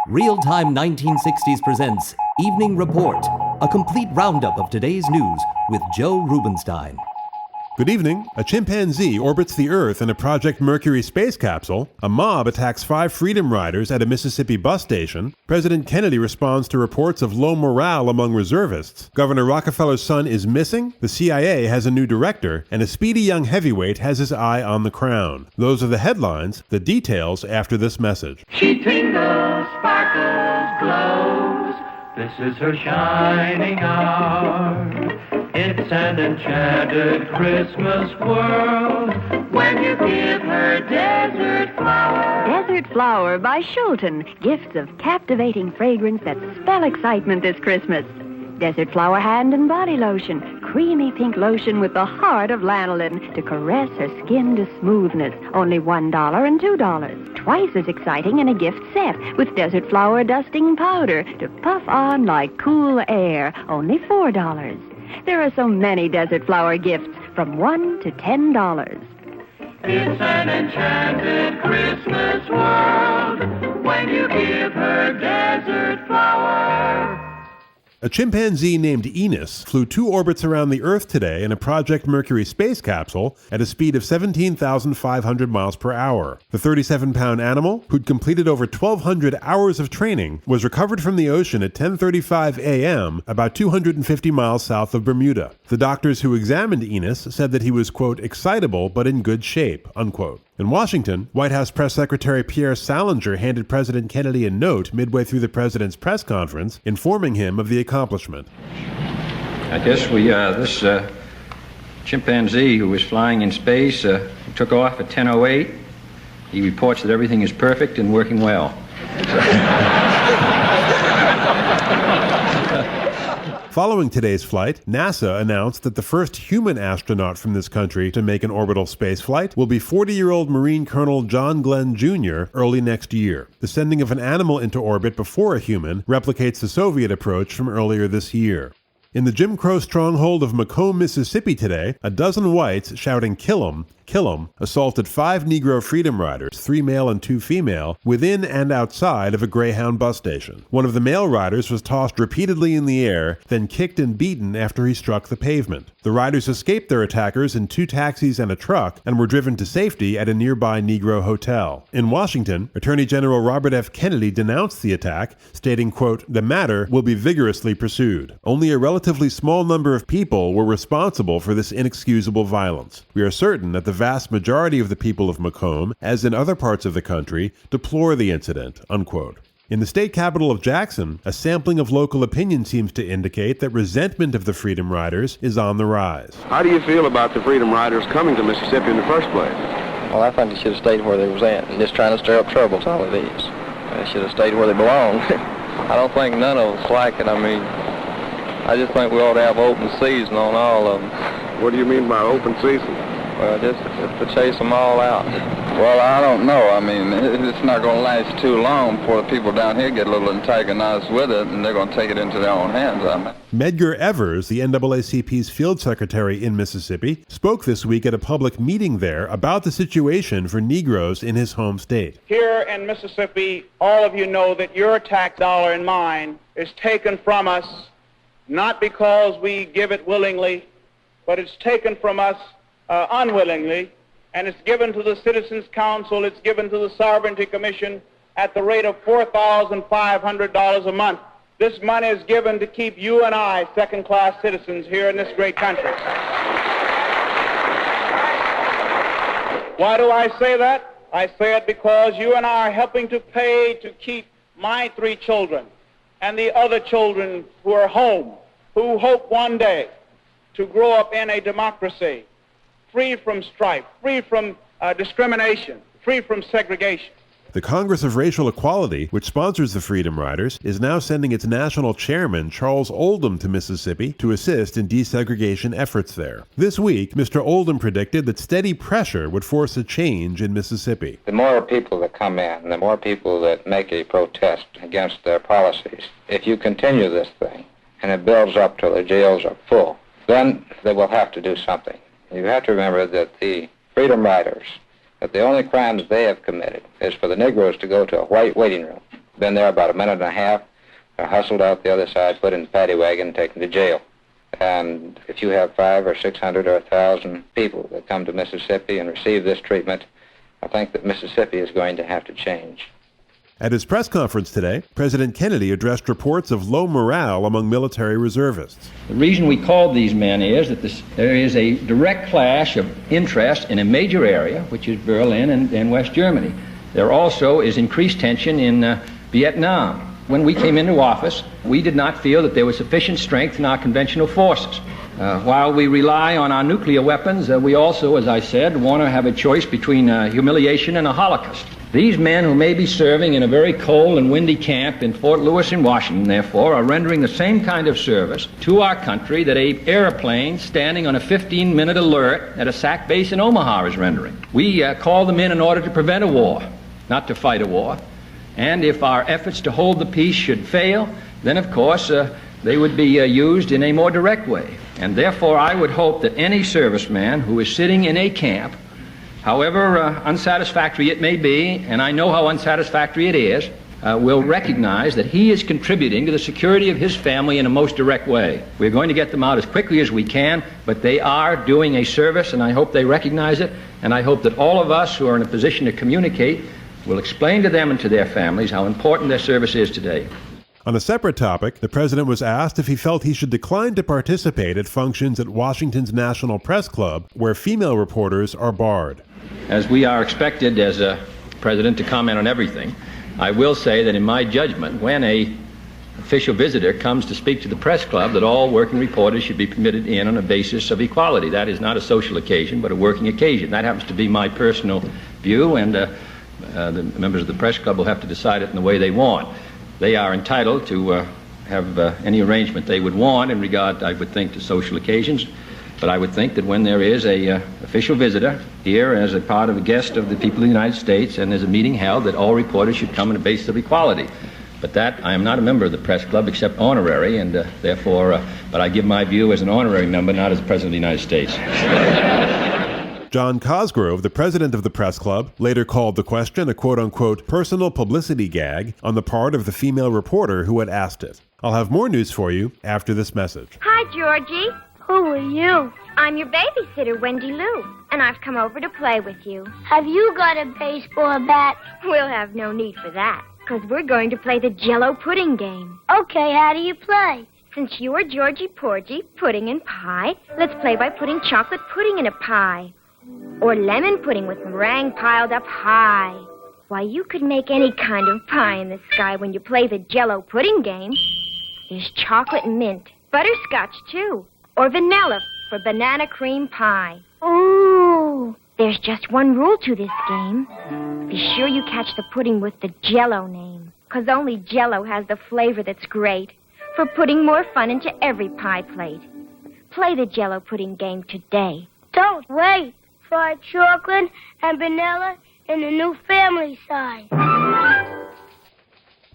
Real-Time 1960s presents Evening Report, a complete roundup of today's news with Joe Rubenstein. Good evening. A chimpanzee orbits the Earth in a Project Mercury space capsule. A mob attacks 5 Freedom Riders at a Mississippi bus station. President Kennedy responds to reports of low morale among reservists. Governor Rockefeller's son is missing. The CIA has a new director, and a speedy young heavyweight has his eye on the crown. Those are the headlines. The details after this message. She tingles, sparkles, glows. This is her shining hour. It's an enchanted Christmas world when you give her Desert Flower. Desert Flower by Schulten. Gifts of captivating fragrance that spell excitement this Christmas. Desert Flower hand and body lotion. Creamy pink lotion with the heart of lanolin to caress her skin to smoothness. Only $1 and $2. Twice as exciting in a gift set with Desert Flower dusting powder to puff on like cool air. Only $4. There are so many Desert Flower gifts from $1 to $10. It's an enchanted Christmas world when you give her Desert Flower. A chimpanzee named Enos flew 2 orbits around the Earth today in a Project Mercury space capsule at a speed of 17,500 miles per hour. The 37-pound animal, who'd completed over 1,200 hours of training, was recovered from the ocean at 10:35 a.m., about 250 miles south of Bermuda. The doctors who examined Enos said that he was, quote, excitable but in good shape, unquote. In Washington, White House Press Secretary Pierre Salinger handed President Kennedy a note midway through the president's press conference, informing him of the accomplishment. I guess this chimpanzee who was flying in space took off at 10:08. He reports that everything is perfect and working well. Following today's flight, NASA announced that the first human astronaut from this country to make an orbital space flight will be 40-year-old Marine Colonel John Glenn Jr. early next year. The sending of an animal into orbit before a human replicates the Soviet approach from earlier this year. In the Jim Crow stronghold of Macomb, Mississippi today, a dozen whites shouting "Kill 'em! Kill 'em!" assaulted 5 Negro Freedom Riders, 3 male and 2 female, within and outside of a Greyhound bus station. One of the male riders was tossed repeatedly in the air, then kicked and beaten after he struck the pavement. The riders escaped their attackers in 2 taxis and a truck and were driven to safety at a nearby Negro hotel. In Washington, Attorney General Robert F. Kennedy denounced the attack, stating, quote, "The matter will be vigorously pursued. Only a relatively small number of people were responsible for this inexcusable violence. We are certain that the vast majority of the people of Macomb, as in other parts of the country, deplore the incident," unquote. In the state capital of Jackson, a sampling of local opinion seems to indicate that resentment of the Freedom Riders is on the rise. How do you feel about the Freedom Riders coming to Mississippi in the first place? Well, I think they should have stayed where they was at and just trying to stir up trouble. That's all it is. They should have stayed where they belong. I don't think none of us like it. I mean, I just think we ought to have open season on all of them. What do you mean by open season? Well, just to chase them all out. Well, I don't know. I mean, it's not going to last too long before the people down here get a little antagonized with it, and they're going to take it into their own hands. I mean. Medgar Evers, the NAACP's field secretary in Mississippi, spoke this week at a public meeting there about the situation for Negroes in his home state. Here in Mississippi, all of you know that your tax dollar and mine is taken from us, not because we give it willingly, but it's taken from us unwillingly, and it's given to the Citizens Council, it's given to the Sovereignty Commission at the rate of $4,500 a month. This money is given to keep you and I second-class citizens here in this great country. Why do I say that? I say it because you and I are helping to pay to keep my 3 children and the other children who are home, who hope one day to grow up in a democracy free from strife, free from discrimination, free from segregation. The Congress of Racial Equality, which sponsors the Freedom Riders, is now sending its national chairman, Charles Oldham, to Mississippi to assist in desegregation efforts there. This week, Mr. Oldham predicted that steady pressure would force a change in Mississippi. The more people that come in, the more people that make a protest against their policies, if you continue this thing and it builds up till the jails are full, then they will have to do something. You have to remember that the Freedom Riders, that the only crimes they have committed is for the Negroes to go to a white waiting room Been there about a minute and a half. They're hustled out the other side, put in the paddy wagon, taken to jail. And if you have 500 or 600 or 1,000 people that come to Mississippi and receive this treatment, I think that Mississippi is going to have to change. At his press conference today, President Kennedy addressed reports of low morale among military reservists. The reason we called these men is that there is a direct clash of interest in a major area, which is Berlin and West Germany. There also is increased tension in Vietnam. When we came into office, we did not feel that there was sufficient strength in our conventional forces. While we rely on our nuclear weapons, we also, as I said, want to have a choice between humiliation and a Holocaust. These men who may be serving in a very cold and windy camp in Fort Lewis in Washington, therefore, are rendering the same kind of service to our country that an airplane standing on a 15-minute alert at a SAC base in Omaha is rendering. We call them in order to prevent a war, not to fight a war. And if our efforts to hold the peace should fail, then, of course, they would be used in a more direct way. And therefore, I would hope that any serviceman who is sitting in a camp, however unsatisfactory it may be, and I know how unsatisfactory it is, will recognize that he is contributing to the security of his family in a most direct way. We're going to get them out as quickly as we can, but they are doing a service, and I hope they recognize it, and I hope that all of us who are in a position to communicate will explain to them and to their families how important their service is today. On a separate topic, the president was asked if he felt he should decline to participate at functions at Washington's National Press Club, where female reporters are barred. As we are expected as a president to comment on everything, I will say that in my judgment, when a official visitor comes to speak to the press club, that all working reporters should be permitted in on a basis of equality. That is not a social occasion, but a working occasion. That happens to be my personal view, and the members of the press club will have to decide it in the way they want. They are entitled to have any arrangement they would want in regard, I would think, to social occasions. But I would think that when there is a official visitor here as a part of a guest of the people of the United States and there's a meeting held, that all reporters should come on a basis of equality. But that, I am not a member of the press club except honorary, and therefore, but I give my view as an honorary member, not as President of the United States. John Cosgrove, the president of the press club, later called the question a quote-unquote personal publicity gag on the part of the female reporter who had asked it. I'll have more news for you after this message. Hi, Georgie. Who are you? I'm your babysitter, Wendy Lou, and I've come over to play with you. Have you got a baseball bat? We'll have no need for that, because we're going to play the Jell-O pudding game. Okay, how do you play? Since you are Georgie Porgy, pudding and pie, let's play by putting chocolate pudding in a pie. Or lemon pudding with meringue piled up high. Why, you could make any kind of pie in the sky when you play the Jell-O pudding game. There's chocolate mint, butterscotch too, or vanilla for banana cream pie. Ooh! There's just one rule to this game. Be sure you catch the pudding with the Jell-O name, 'cause only Jell-O has the flavor that's great for putting more fun into every pie plate. Play the Jell-O pudding game today. Don't wait. Fried chocolate and vanilla and a new family size.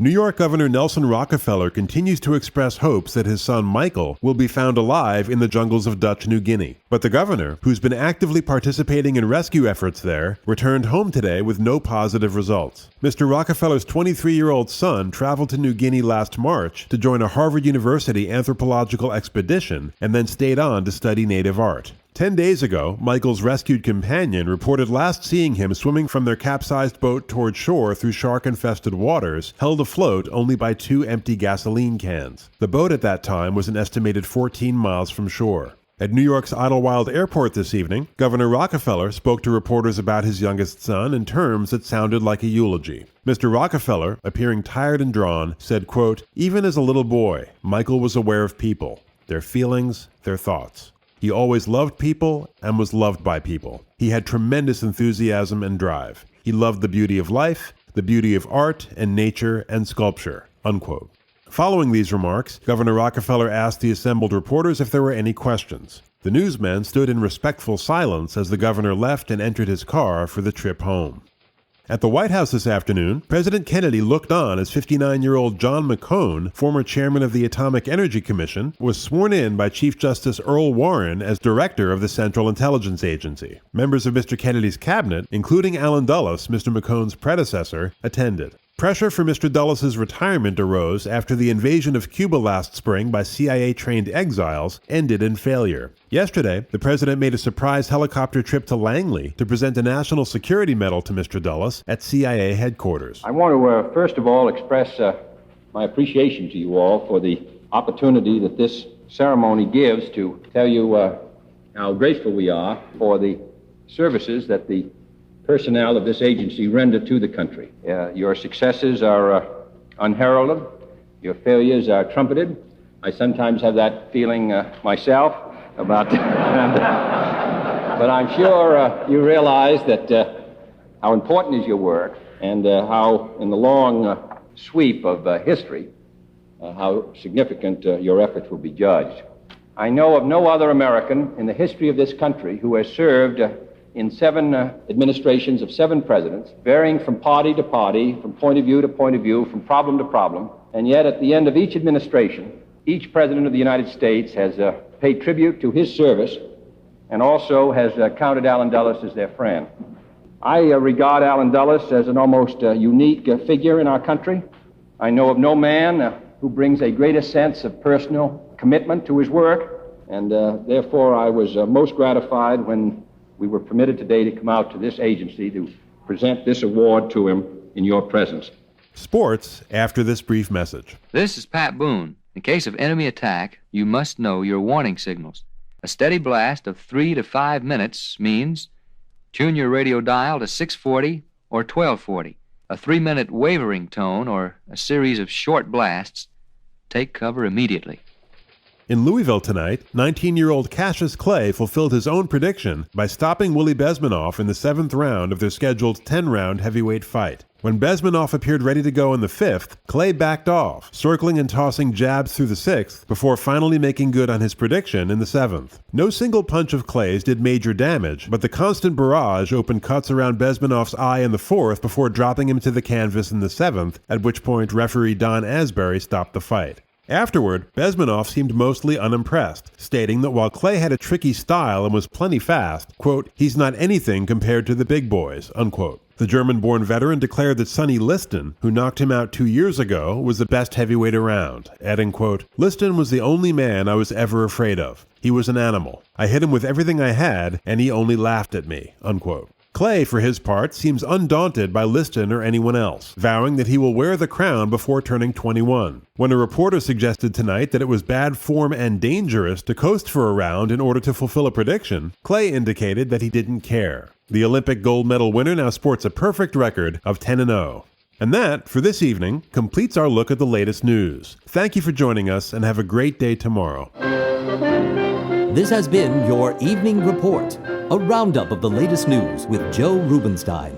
New York Governor Nelson Rockefeller continues to express hopes that his son Michael will be found alive in the jungles of Dutch New Guinea. But the governor, who's been actively participating in rescue efforts there, returned home today with no positive results. Mr. Rockefeller's 23-year-old son traveled to New Guinea last March to join a Harvard University anthropological expedition and then stayed on to study native art. 10 days ago, Michael's rescued companion reported last seeing him swimming from their capsized boat toward shore through shark-infested waters, held afloat only by 2 empty gasoline cans. The boat at that time was an estimated 14 miles from shore. At New York's Idlewild Airport this evening, Governor Rockefeller spoke to reporters about his youngest son in terms that sounded like a eulogy. Mr. Rockefeller, appearing tired and drawn, said, quote, "Even as a little boy, Michael was aware of people, their feelings, their thoughts. He always loved people and was loved by people. He had tremendous enthusiasm and drive. He loved the beauty of life, the beauty of art and nature and sculpture," unquote. Following these remarks, Governor Rockefeller asked the assembled reporters if there were any questions. The newsmen stood in respectful silence as the governor left and entered his car for the trip home. At the White House this afternoon, President Kennedy looked on as 59-year-old John McCone, former chairman of the Atomic Energy Commission, was sworn in by Chief Justice Earl Warren as director of the Central Intelligence Agency. Members of Mr. Kennedy's cabinet, including Alan Dulles, Mr. McCone's predecessor, attended. Pressure for Mr. Dulles' retirement arose after the invasion of Cuba last spring by CIA-trained exiles ended in failure. Yesterday, the president made a surprise helicopter trip to Langley to present a National Security Medal to Mr. Dulles at CIA headquarters. I want to, first of all, express my appreciation to you all for the opportunity that this ceremony gives to tell you how grateful we are for the services that the personnel of this agency render to the country. Your successes are unheralded. Your failures are trumpeted. I sometimes have that feeling myself about but I'm sure you realize that how important is your work and how in the long sweep of history how significant your efforts will be judged. I know of no other American in the history of this country who has served in 7 administrations of 7 presidents, varying from party to party, from point of view to point of view, from problem to problem, and yet at the end of each administration, each president of the United States has paid tribute to his service and also has counted Allen Dulles as their friend. I regard Allen Dulles as an almost unique figure in our country. I know of no man who brings a greater sense of personal commitment to his work, and therefore I was most gratified when we were permitted today to come out to this agency to present this award to him in your presence. Sports after this brief message. This is Pat Boone. In case of enemy attack, you must know your warning signals. A steady blast of 3 to 5 minutes means tune your radio dial to 640 or 1240. A 3-minute wavering tone or a series of short blasts, take cover immediately. In Louisville tonight, 19-year-old Cassius Clay fulfilled his own prediction by stopping Willie Bezmanoff in the 7th round of their scheduled 10-round heavyweight fight. When Bezmanoff appeared ready to go in the 5th, Clay backed off, circling and tossing jabs through the 6th before finally making good on his prediction in the 7th. No single punch of Clay's did major damage, but the constant barrage opened cuts around Bezmanoff's eye in the 4th before dropping him to the canvas in the 7th, at which point referee Don Asbury stopped the fight. Afterward, Bezmanoff seemed mostly unimpressed, stating that while Clay had a tricky style and was plenty fast, quote, he's not anything compared to the big boys, unquote. The German-born veteran declared that Sonny Liston, who knocked him out 2 years ago, was the best heavyweight around, adding, quote, Liston was the only man I was ever afraid of. He was an animal. I hit him with everything I had, and he only laughed at me, unquote. Clay, for his part, seems undaunted by Liston or anyone else, vowing that he will wear the crown before turning 21. When a reporter suggested tonight that it was bad form and dangerous to coast for a round in order to fulfill a prediction, Clay indicated that he didn't care. The Olympic gold medal winner now sports a perfect record of 10-0. And that, for this evening, completes our look at the latest news. Thank you for joining us, and have a great day tomorrow. This has been your Evening Report, a roundup of the latest news with Joe Rubenstein.